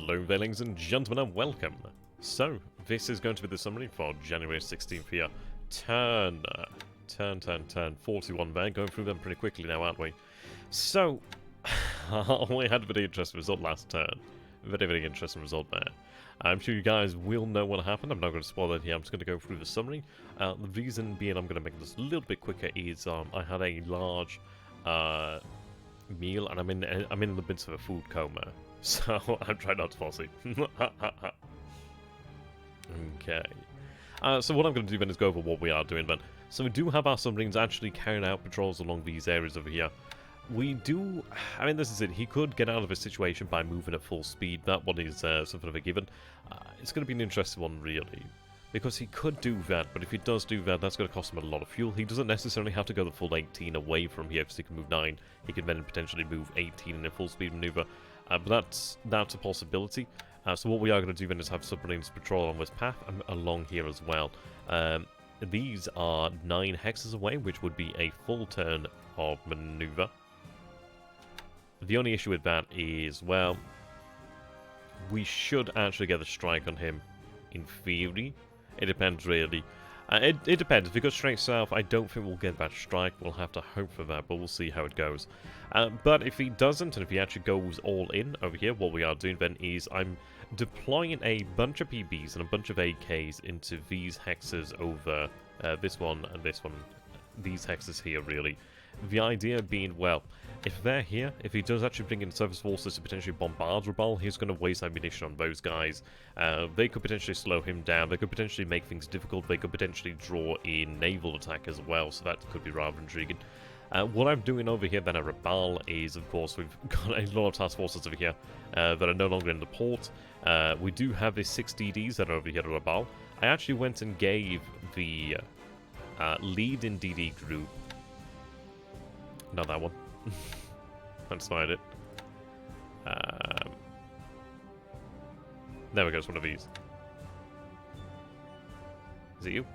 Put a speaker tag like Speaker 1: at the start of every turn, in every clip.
Speaker 1: Hello there, ladies and gentlemen, and welcome. So, this is going to be the summary for January 16th here. Turn 41 there, going through them pretty quickly now, aren't we? So, we had a very interesting result last turn. Very interesting result there. I'm sure you guys will know what happened. I'm not going to spoil it here. I'm just going to go through the summary. The reason being I'm going to make this a little bit quicker is I had a large meal and I'm in the midst of a food coma. So I'm trying not to fall asleep. Okay. So what I'm going to do then is go over what we are doing then. So we do have our submarines actually carrying out patrols along these areas over here. We do... I mean, this is it. He could get out of a situation by moving at full speed. That one is something of a given. It's going to be an interesting one, really. Because he could do that, but if he does do that, that's going to cost him a lot of fuel. He doesn't necessarily have to go the full 18 away from here, because he can move 9. He can then potentially move 18 in a full speed maneuver. But that's a possibility. So what we are going to do then is have submarines patrol on this path and along here as well. These are 9 hexes away, which would be a full turn of maneuver. The only issue with that is, well, we should actually get a strike on him in theory. It depends, really. It depends. If he goes straight south, I don't think we'll get that strike. We'll have to hope for that, but we'll see how it goes. But if he doesn't, and if he actually goes all in over here, what we are doing then is I'm deploying a bunch of PBs and a bunch of AKs into these hexes over this one and this one. These hexes here, really. The idea being, well, if they're here, if he does actually bring in surface forces to potentially bombard Rabaul, he's going to waste ammunition on those guys. They could potentially slow him down, they could potentially make things difficult, they could potentially draw in naval attack as well, so that could be rather intriguing. What I'm doing over here then at Rabaul is, of course, we've got a lot of task forces over here that are no longer in the port. We do have the 6 DDs that are over here at Rabaul. I actually went and gave the lead in DD group, not that one. Let's find it. There we go, it's one of these. Is it you?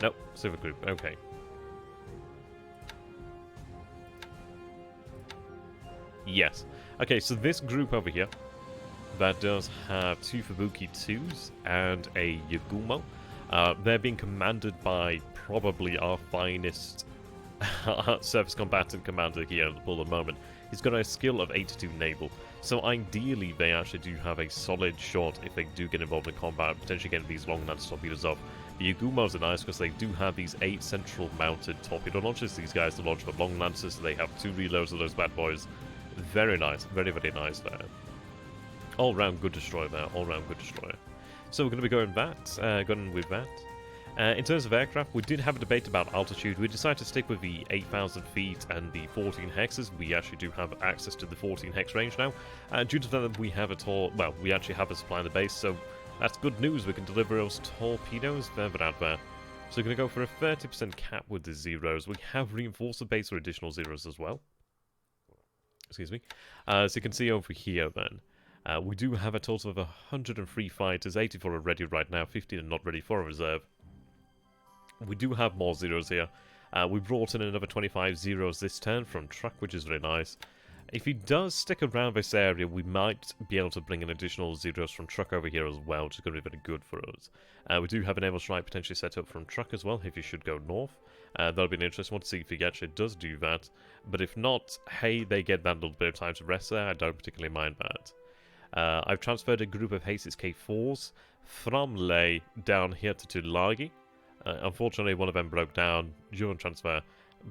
Speaker 1: Nope, Civic Group, okay. Yes. Okay, so this group over here, that does have 2 Fubuki 2s and a Yagumo. They're being commanded by probably our finest surface combatant commander here at the moment. He's got a skill of 82 naval, so ideally they actually do have a solid shot if they do get involved in combat, potentially getting these long lance torpedoes off. The Yagumos are nice because they do have these 8 central mounted torpedo launchers. These guys to launch the long lances, so they have 2 reloads of those bad boys. Very nice, very nice there. All round good destroyer there, all round good destroyer. So we're going to be going with that. In terms of aircraft, we did have a debate about altitude. We decided to stick with the 8,000 feet and the 14 hexes. We actually do have access to the 14 hex range now. Due to that, we have we actually have a supply in the base, so that's good news. We can deliver those torpedoes further out there. So we're going to go for a 30% cap with the zeros. We have reinforced the base for additional zeros as well. Excuse me. So you can see over here then. We do have a total of 103 fighters, 84 are ready right now, 15 are not ready for a reserve. We do have more zeros here. We brought in another 25 zeros this turn from truck, which is very nice. If he does stick around this area, we might be able to bring in additional zeros from truck over here as well, which is going to be very good for us. We do have an naval strike potentially set up from truck as well, if he should go north. That'll be an interesting one to see if he actually does do that. But if not, hey, they get that little bit of time to rest there. I don't particularly mind that. I've transferred a group of Haces K4s from Ley down here to Tulagi. Unfortunately, one of them broke down during transfer,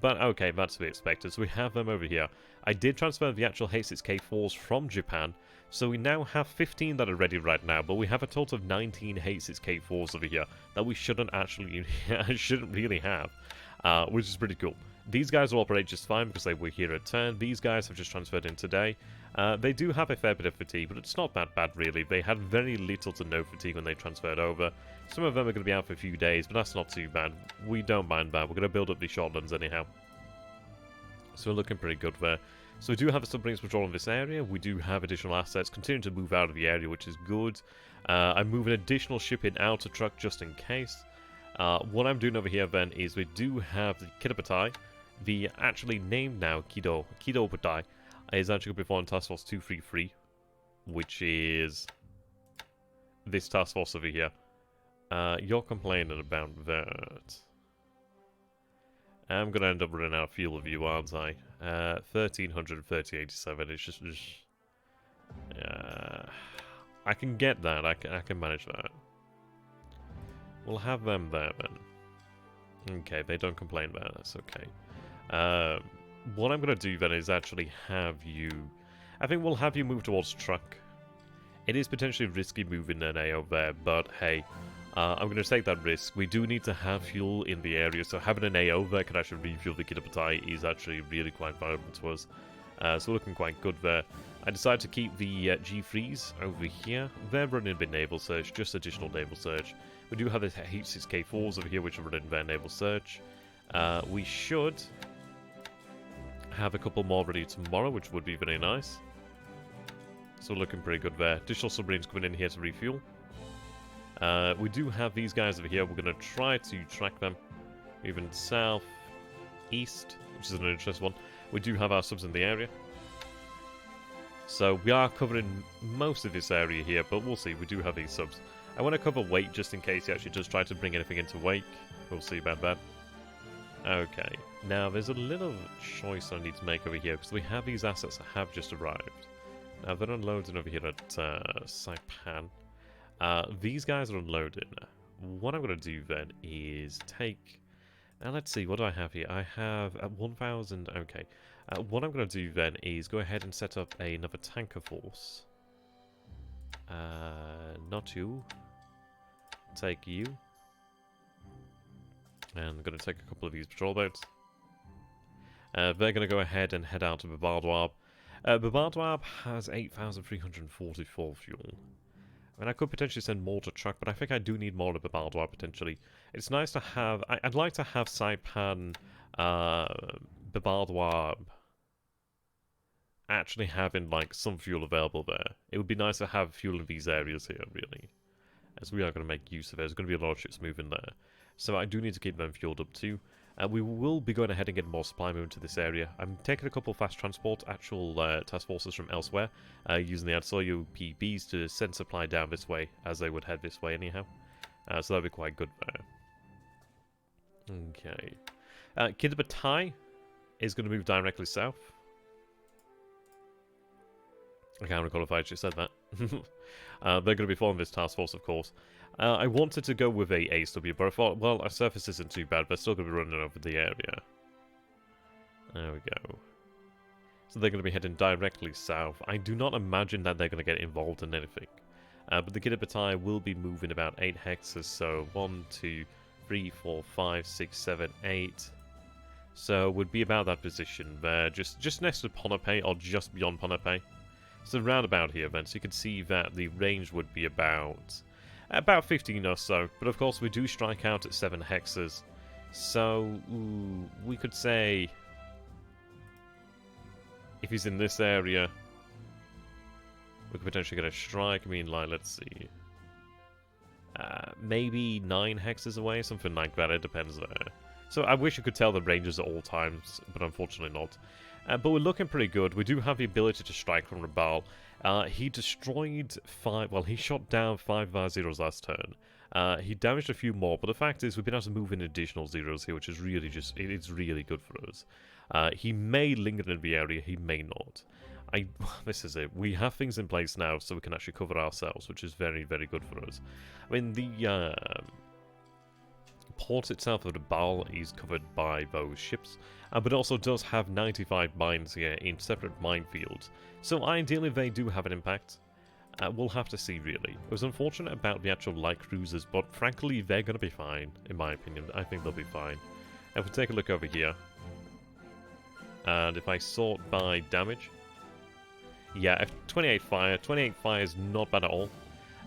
Speaker 1: but okay, that's to be expected, so we have them over here. I did transfer the actual Haces K4s from Japan, so we now have 15 that are ready right now, but we have a total of 19 Haces K4s over here that we shouldn't really have, which is pretty cool. These guys will operate just fine because they were here at turn. These guys have just transferred in today. They do have a fair bit of fatigue, but it's not that bad really. They had very little to no fatigue when they transferred over. Some of them are going to be out for a few days, but that's not too bad. We don't mind that. We're going to build up these shotguns anyhow. So we're looking pretty good there. So we do have a submarines patrol in this area. We do have additional assets continuing to move out of the area, which is good. I'm moving additional ship in out of truck just in case. What I'm doing over here then is we do have the Kidopatai. The actually named now Kido Patai is actually going to be following Task Force 233. which is this task force over here. You're complaining about that. I'm gonna end up running out of fuel of you, aren't I? 1330.87. It's just I can get that. I can manage that. We'll have them there then. Okay, they don't complain about it. That's okay. What I'm gonna do then is actually have you. I think we'll have you move towards truck. It is potentially risky moving an AO there, but hey. I'm going to take that risk. We do need to have fuel in the area, so having an AO there can actually refuel the Kitapatai is actually really quite valuable to us. So we're looking quite good there. I decided to keep the G3s over here. They're running a bit naval search, just additional naval search. We do have the H6K4s over here, which are running their naval search. We should have a couple more ready tomorrow, which would be very nice. So we're looking pretty good there. Additional submarines coming in here to refuel. We do have these guys over here. We're going to try to track them. Moving south, east, which is an interesting one. We do have our subs in the area. So we are covering most of this area here, but we'll see. We do have these subs. I want to cover Wake just in case he actually does try to bring anything into Wake. We'll see about that. Okay. Now, there's a little choice I need to make over here, because we have these assets that have just arrived. Now, they're unloading over here at Saipan. These guys are unloading. What I'm going to do then is take... Now let's see, what do I have here? I have 1,000... Okay. What I'm going to do then is go ahead and set up another tanker force. Not you. Take you. And I'm going to take a couple of these patrol boats. They're going to go ahead and head out to Babardwab. Babardwab has 8,344 fuel. I mean, I could potentially send more to truck, but I think I do need more to Babardwab potentially. It's nice to have... I'd like to have Saipan, Babardwab actually having, like, some fuel available there. It would be nice to have fuel in these areas here, really. As we are going to make use of it. There's going to be a lot of ships moving there. So I do need to keep them fueled up too. We will be going ahead and getting more supply moving to this area. I'm taking a couple of fast transport, actual task forces from elsewhere, using the Adsoyo PBs to send supply down this way, as they would head this way anyhow. So that'll be quite good there. Okay. Kitapatai is going to move directly south. I can't recall if I actually said that. They're going to be following this task force, of course. I wanted to go with a ASW, but I thought, well, our surface isn't too bad, but they're still going to be running over the area. There we go. So they're going to be heading directly south. I do not imagine that they're going to get involved in anything. But the Kitapatai will be moving about 8 hexes, so 1, 2, 3, 4, 5, 6, 7, 8. So would be about that position there, just next to Ponape, or just beyond Ponape. So round about here then, so you can see that the range would be about 15 or so, but of course we do strike out at 7 hexes, so we could say if he's in this area we could potentially get a strike. I mean, like, let's see, maybe 9 hexes away, something like that. It depends there. So I wish you could tell the ranges at all times, but unfortunately not. But we're looking pretty good. We do have the ability to strike from Rabal. He destroyed 5... Well, he shot down 5 of our zeros last turn. He damaged a few more, but the fact is we've been able to move in additional zeros here, which is really just... It's really good for us. He may linger in the area, he may not. This is it. We have things in place now so we can actually cover ourselves, which is very, very good for us. I mean, the... port itself of the Baal is covered by those ships, but it also does have 95 mines here in separate minefields, so ideally they do have an impact. We'll have to see, really. It was unfortunate about the actual light cruisers, but frankly they're going to be fine, in my opinion. I think they'll be fine. If we take a look over here, and if I sort by damage, yeah, 28 fire is not bad at all.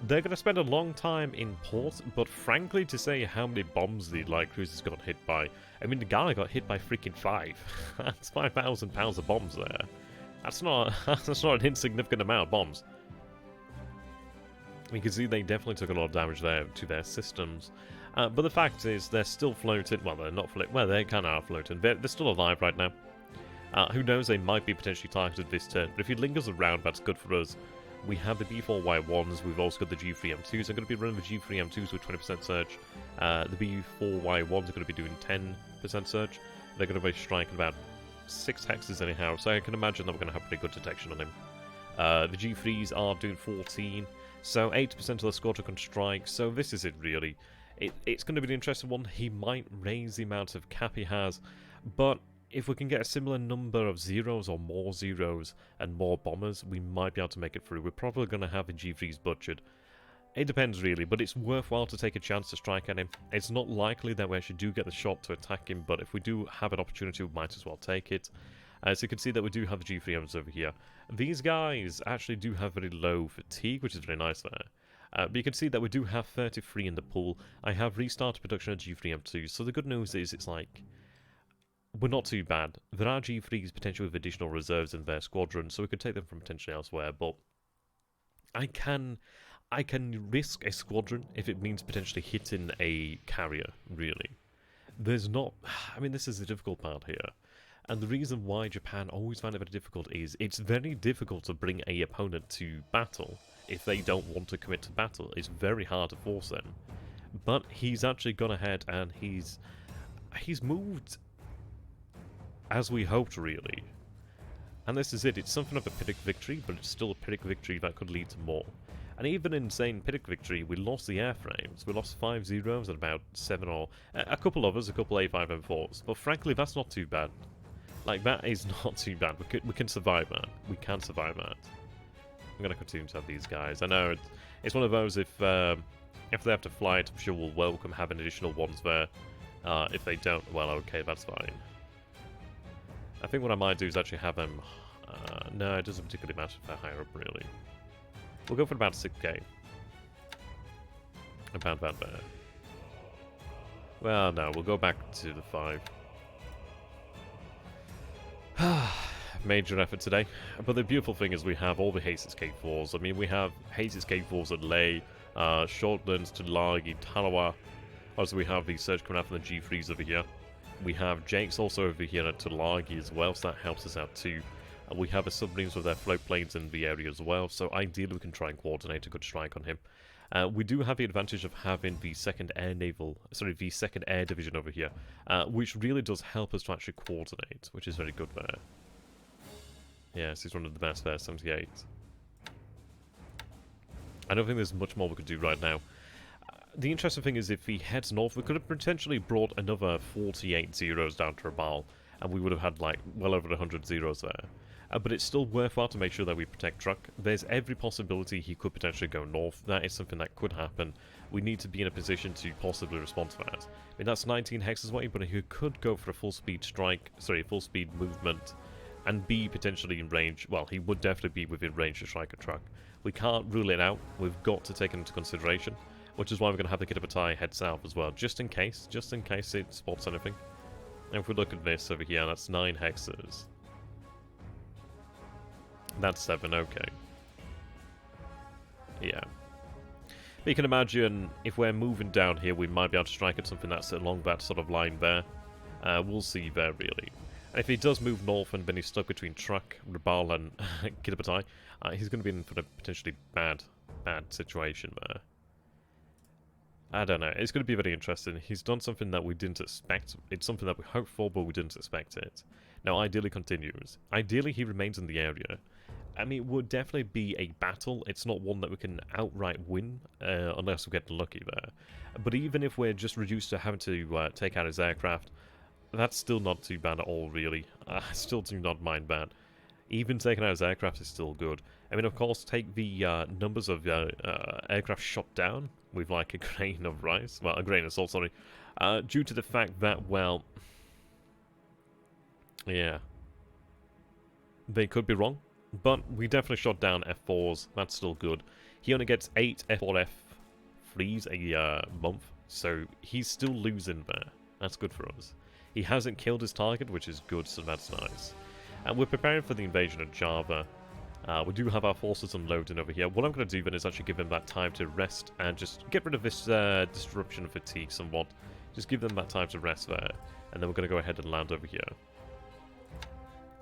Speaker 1: They're going to spend a long time in port, but frankly, to say how many bombs the light cruisers got hit by, I mean, the guy got hit by freaking 5. That's 5,000 pounds of bombs there. That's not an insignificant amount of bombs. You can see they definitely took a lot of damage there to their systems. But the fact is, they're still floating. Well, they're not floating. Well, they kind of are floating. They're still alive right now. Who knows, they might be potentially targeted this turn. But if he lingers around, that's good for us. We have the B4Y1s, we've also got the G3M2s. I'm going to be running the G3M2s with 20% surge. The B4Y1s are going to be doing 10% surge. They're going to be striking about 6 hexes anyhow, so I can imagine that we're going to have pretty good detection on him. The G3s are doing 14, so 80% of the squadron can strike, so this is it really. It's going to be an interesting one. He might raise the amount of cap he has, but if we can get a similar number of zeros or more zeros and more bombers, we might be able to make it through. We're probably going to have the G3s butchered. It depends really, but it's worthwhile to take a chance to strike at him. It's not likely that we actually do get the shot to attack him, but if we do have an opportunity, we might as well take it. So you can see that we do have the G3Ms over here. These guys actually do have very low fatigue, which is very nice there. But you can see that we do have 33 in the pool. I have restarted production of G3M2, so the good news is it's like, we're not too bad. There are G3s potentially with additional reserves in their squadron, so we could take them from potentially elsewhere, but I can risk a squadron if it means potentially hitting a carrier, really. There's not... I mean, this is the difficult part here. And the reason why Japan always find it very difficult is it's very difficult to bring a opponent to battle if they don't want to commit to battle. It's very hard to force them. But he's actually gone ahead and he's moved as we hoped, really. And this is it. It's something of a Piddick victory, but it's still a Piddick victory that could lead to more. And even in saying Piddick victory, we lost the airframes. We lost 5 zeros and about 7 or... a couple others, a couple A5M4s. But frankly, that's not too bad. Like, that is not too bad. We can survive that. We can survive that. I'm going to continue to have these guys. I know it's one of those, if they have to fly it, I'm sure we'll welcome having additional ones there. If they don't, well, okay, that's fine. I think what I might do is actually have them... no, it doesn't particularly matter if they're higher up, really. We'll go for about 6k. About that there. Well, no, we'll go back to the 5. Major effort today. But the beautiful thing is we have all the Haces K4s. I mean, we have Haces K4s at Lei, Shortlands, Tulagi, Tarawa. Also, we have the surge coming out from the G3s over here. We have Jakes also over here at Tulagi as well, so that helps us out too. We have the submarines with their float planes in the area as well, so ideally we can try and coordinate a good strike on him. We do have the advantage of having the second air division over here, which really does help us to actually coordinate, which is very good there. Yes, he's one of the best there, 78. I don't think there's much more we could do right now. The interesting thing is if he heads north, we could have potentially brought another 48 zeros down to Rabaul, and we would have had like well over 100 zeros there. But it's still worthwhile to make sure that we protect Truck. There's every possibility he could potentially go north. That is something that could happen. We need to be in a position to possibly respond to that. I mean, that's 19 hexes away, but he could go for a full-speed strike, sorry, full-speed movement, and be potentially in range. Well, he would definitely be within range to strike a Truck. We can't rule it out. We've got to take it into consideration, which is why we're going to have the Kitabatai head south as well, just in case it spots anything. And if we look at this over here, that's 9 hexes. That's 7, okay. Yeah. But you can imagine, if we're moving down here, we might be able to strike at something that's along that sort of line there. We'll see there, really. And if he does move north and then he's stuck between Truck, Rabaul and Kitabatai, he's going to be in for a potentially bad situation there. I don't know. It's going to be very interesting. He's done something that we didn't expect. It's something that we hoped for, but we didn't expect it. Now, ideally continues. Ideally, he remains in the area. I mean, it would definitely be a battle. It's not one that we can outright win, unless we get lucky there. But even if we're just reduced to having to take out his aircraft, that's still not too bad at all, really. I still do not mind that. Even taking out his aircraft is still good. I mean, of course, take the numbers of aircraft shot down with, like, a grain of rice. Well, a grain of salt, sorry. Due to the fact that, well... yeah. They could be wrong. But we definitely shot down F4s. That's still good. He only gets 8 F4 F3s a month. So he's still losing there. That's good for us. He hasn't killed his target, which is good, so that's nice. And we're preparing for the invasion of Java. We do have our forces unloading over here. What I'm going to do then is actually give them that time to rest and just get rid of this disruption and fatigue somewhat. Just give them that time to rest there. And then we're going to go ahead and land over here.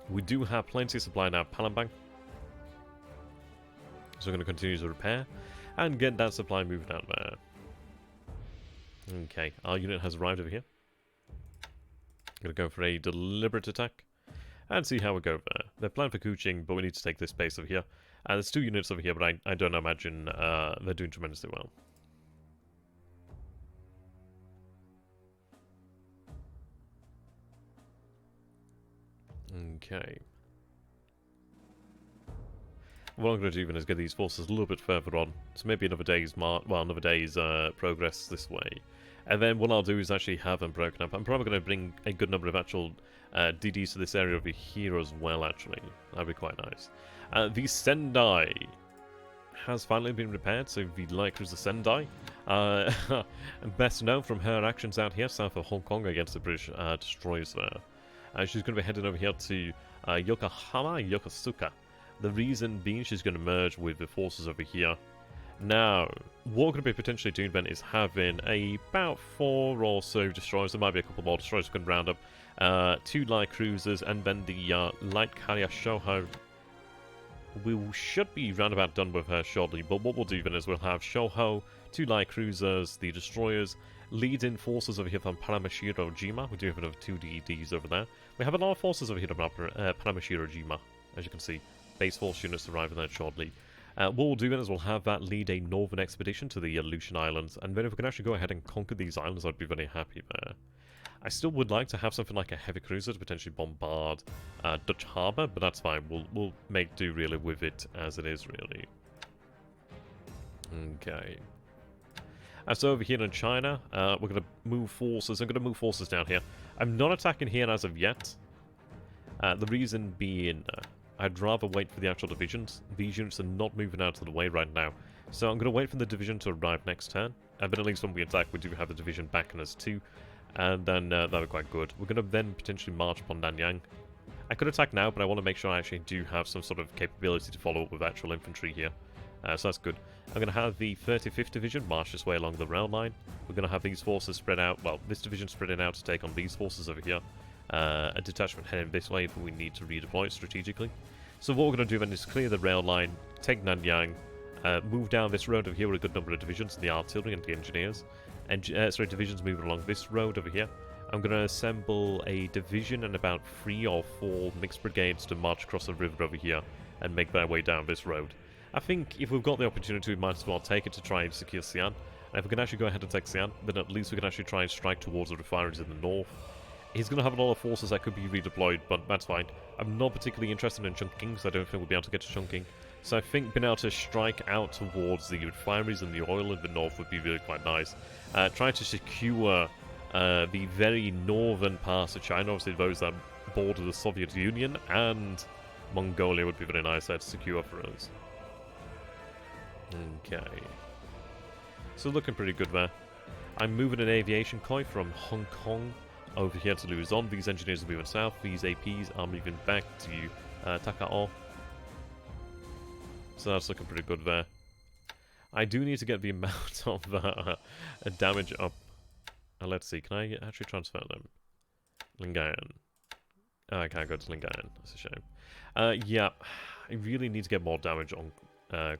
Speaker 1: We do have plenty of supply now at Palembang. So we're going to continue to repair and get that supply moving out there. Okay, our unit has arrived over here. Going to go for a deliberate attack and see how we go there. They're planned for Kuching, but we need to take this base over here. There's 2 units over here, but I don't imagine they're doing tremendously well. Okay. What I'm going to do even is get these forces a little bit further on, so maybe another day's progress this way. And then what I'll do is actually have them broken up. I'm probably going to bring a good number of actual DDs to this area over here as well, actually. That'd be quite nice. The Sendai has finally been repaired, so the light cruiser Sendai. Best known from her actions out here south of Hong Kong against the British destroyers there. She's going to be heading over here to Yokohama, Yokosuka. The reason being she's going to merge with the forces over here. Now, what we're going to be potentially doing then is having about 4 or so destroyers. There might be a couple more destroyers we can round up. 2 light cruisers, and then the light carrier Shoho. We should be roundabout done with her shortly, but what we'll do then is we'll have Shoho, 2 light cruisers, the destroyers, lead-in forces over here from Paramashiro Jima. We do have another 2 DDs over there. We have a lot of forces over here from Paramashiro Jima, as you can see. Base force units arriving there shortly. What we'll do then is we'll have that lead a northern expedition to the Aleutian Islands, and then if we can actually go ahead and conquer these islands, I'd be very happy there. I still would like to have something like a heavy cruiser to potentially bombard Dutch Harbour, but that's fine. We'll make do really with it as it is, really. Okay. So over here in China, we're going to move forces. I'm going to move forces down here. I'm not attacking here as of yet. The reason being, I'd rather wait for the actual divisions. These units are not moving out of the way right now. So I'm going to wait for the division to arrive next turn. But at least when we attack, we do have the division backing us too. And then that'll be quite good. We're going to then potentially march upon Nanyang. I could attack now, but I want to make sure I actually do have some sort of capability to follow up with actual infantry here. So that's good. I'm going to have the 35th Division march this way along the rail line. We're going to have these forces spread out. Well, this division spreading out to take on these forces over here. A detachment heading this way if we need to redeploy it strategically. So what we're going to do then is clear the rail line, take Nanyang, move down this road over here with a good number of divisions, the artillery and the engineers. Divisions moving along this road over here. I'm going to assemble a division and about 3 or 4 mixed brigades to march across the river over here and make their way down this road. I think if we've got the opportunity, we might as well take it to try and secure Xi'an. And if we can actually go ahead and take Xi'an, then at least we can actually try and strike towards the refineries in the north. He's going to have a lot of forces that could be redeployed, but that's fine. I'm not particularly interested in chunking, so I don't think we'll be able to get to chunking. So I think being able to strike out towards the refineries and the oil in the north would be really quite nice. Trying to secure the very northern parts of China, obviously those that border the Soviet Union and Mongolia would be very nice to secure for us. Okay. So looking pretty good there. I'm moving an aviation convoy from Hong Kong over here to Luzon. These engineers are moving south. These APs are moving back to Takao. So that's looking pretty good there. I do need to get the amount of damage up. Let's see, can I actually transfer them? Lingayen. Oh, I can't go to Lingayen. That's a shame. Yeah, I really need to get more damage on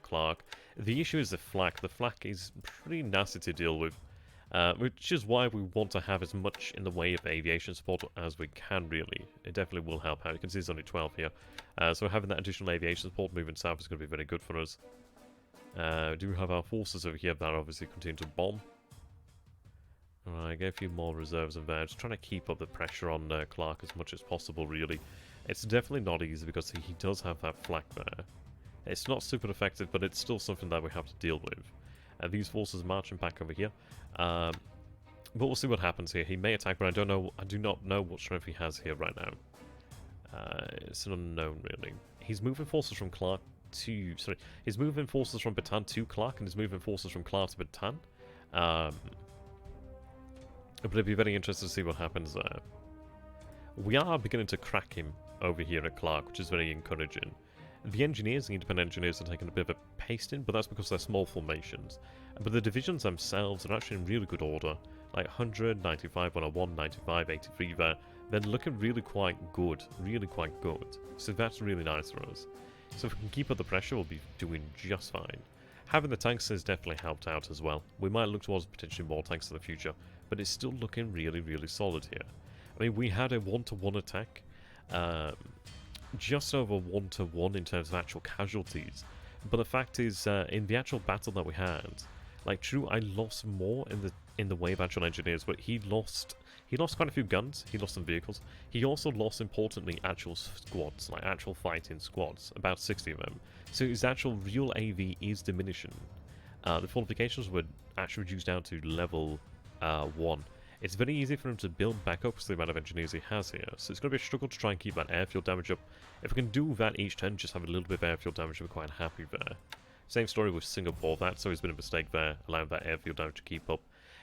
Speaker 1: Clark. The issue is the flak. The flak is pretty nasty to deal with. Which is why we want to have as much in the way of aviation support as we can, really. It definitely will help out. You can see it's only 12 here. So having that additional aviation support moving south is going to be very good for us. We do have our forces over here that obviously continue to bomb. Alright, get a few more reserves in there. Just trying to keep up the pressure on Clark as much as possible, really. It's definitely not easy because he does have that flak there. It's not super effective, but it's still something that we have to deal with. These forces marching back over here. But we'll see what happens here. He may attack, but I do not know what strength he has here right now. It's an unknown, really. He's moving forces from Clark to... Sorry, he's moving forces from Bataan to Clark, and he's moving forces from Clark to Bataan. But it'd be very interesting to see what happens there. We are beginning to crack him over here at Clark, which is very encouraging. The engineers, the independent engineers, are taking a bit of a pasting, but that's because they're small formations. But the divisions themselves are actually in really good order. Like 100, 95, 101, 95, 83 there. They're looking really quite good. Really quite good. So that's really nice for us. So if we can keep up the pressure, we'll be doing just fine. Having the tanks has definitely helped out as well. We might look towards potentially more tanks in the future, but it's still looking really, really solid here. I mean, we had a 1-to-1 attack, just over 1-to-1 in terms of actual casualties. But the fact is, in the actual battle that we had, like, true, I lost more in the way of actual engineers, but he lost quite a few guns, he lost some vehicles. He also lost, importantly, actual squads, like actual fighting squads, about 60 of them. So his actual real AV is diminishing. The fortifications were actually reduced down to level 1. It's very easy for him to build back up with the amount of engineers he has here, so it's going to be a struggle to try and keep that airfield damage up. If we can do that each turn, just have a little bit of airfield damage, we're quite happy there. Same story with Singapore, that's always been a mistake there, allowing that airfield damage to keep up.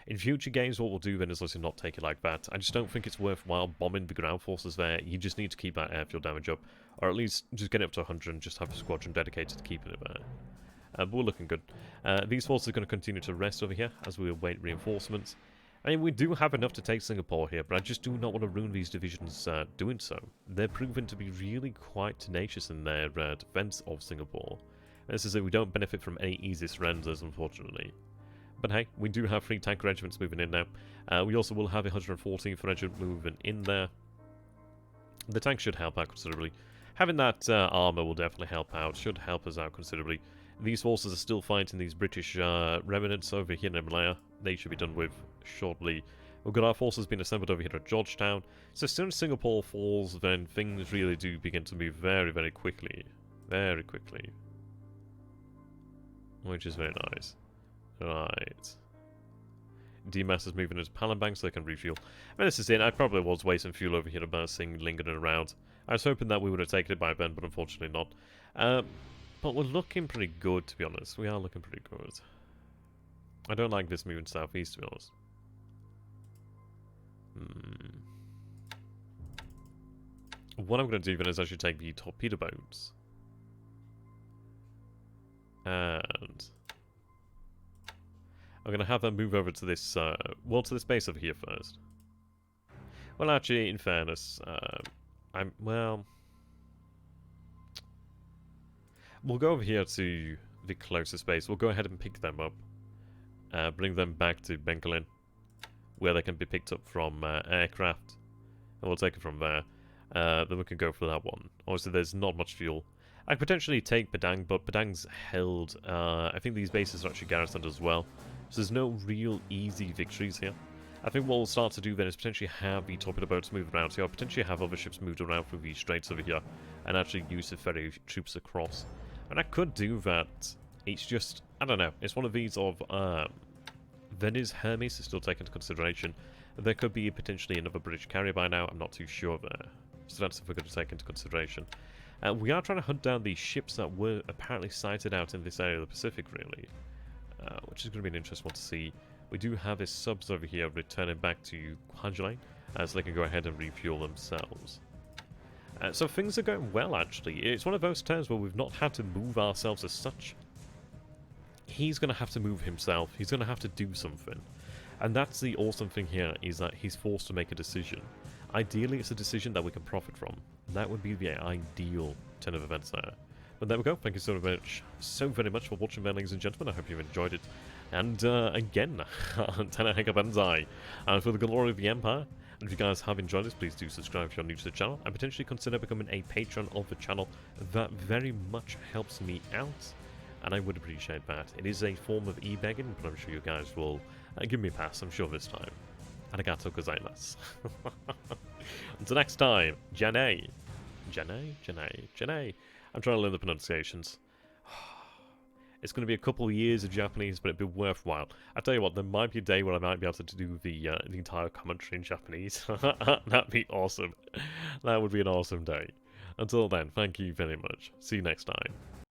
Speaker 1: In future games, what we'll do then is obviously not take it like that. I just don't think it's worthwhile bombing the ground forces there. You just need to keep that airfield damage up, or at least just get it up to 100 and just have a squadron dedicated to keeping it there. But we're looking good. These forces are going to continue to rest over here as we await reinforcements. I mean, we do have enough to take Singapore here, but I just do not want to ruin these divisions doing so. They're proven to be really quite tenacious in their defense of Singapore. This is it, we don't benefit from any easy surrenders, unfortunately. But hey, we do have 3 tank regiments moving in now. We also will have a 114th regiment moving in there. The tank should help out considerably. Having that armour will definitely help out, should help us out considerably. These forces are still fighting these British remnants over here in Malaya. They should be done with shortly. We've got our forces being assembled over here at Georgetown. So as soon as Singapore falls, then things really do begin to move very, very quickly. Very quickly. Which is very nice. Right. DMAS is moving into Palembang so they can refuel. I mean, this is it. I probably was wasting fuel over here about seeing lingering around. I was hoping that we would have taken it by then, but unfortunately not. But we're looking pretty good, to be honest. We are looking pretty good. I don't like this moving southeast, to be honest. What I'm going to do then is actually take the torpedo boats. And I'm going to have them move over to this, well, to this base over here first. Well, actually, in fairness, well, we'll go over here to the closest base. We'll go ahead and pick them up, bring them back to Bengalin, where they can be picked up from aircraft, and we'll take it from there. Then we can go for that one. Obviously, there's not much fuel. I could potentially take Padang, but Padang's held. I think these bases are actually garrisoned as well. So there's no real easy victories here. I think what we'll start to do then is potentially have the torpedo boats move around here, or potentially have other ships moved around through these straits over here, and actually use to ferry troops across. And I could do that. It's just, I don't know, it's one of these of, Venice Hermes is still taken into consideration. There could be potentially another British carrier by now, I'm not too sure there. So that's if we're going to take into consideration. We are trying to hunt down these ships that were apparently sighted out in this area of the Pacific, really. Which is going to be an interesting one to see. We do have his subs over here returning back to Kwajalein, so they can go ahead and refuel themselves. So things are going well, actually. It's one of those turns where we've not had to move ourselves as such. He's going to have to move himself. He's going to have to do something. And that's the awesome thing here, is that he's forced to make a decision. Ideally, it's a decision that we can profit from. That would be the ideal turn of events there. But there we go. Thank you so very much for watching there, ladies and gentlemen. I hope you've enjoyed it. And again, Tana Hekabenzai, for the glory of the Empire. And if you guys have enjoyed this, please do subscribe if you're new to the channel, and potentially consider becoming a patron of the channel. That very much helps me out, and I would appreciate that. It is a form of e-begging, but I'm sure you guys will give me a pass, I'm sure, this time. Arigato gozaimasu. Until next time, Janei. Janei. I'm trying to learn the pronunciations. It's going to be a couple of years of Japanese, but it'd be worthwhile. I tell you what, there might be a day where I might be able to do the entire commentary in Japanese. That'd be awesome. That would be an awesome day. Until then, thank you very much. See you next time.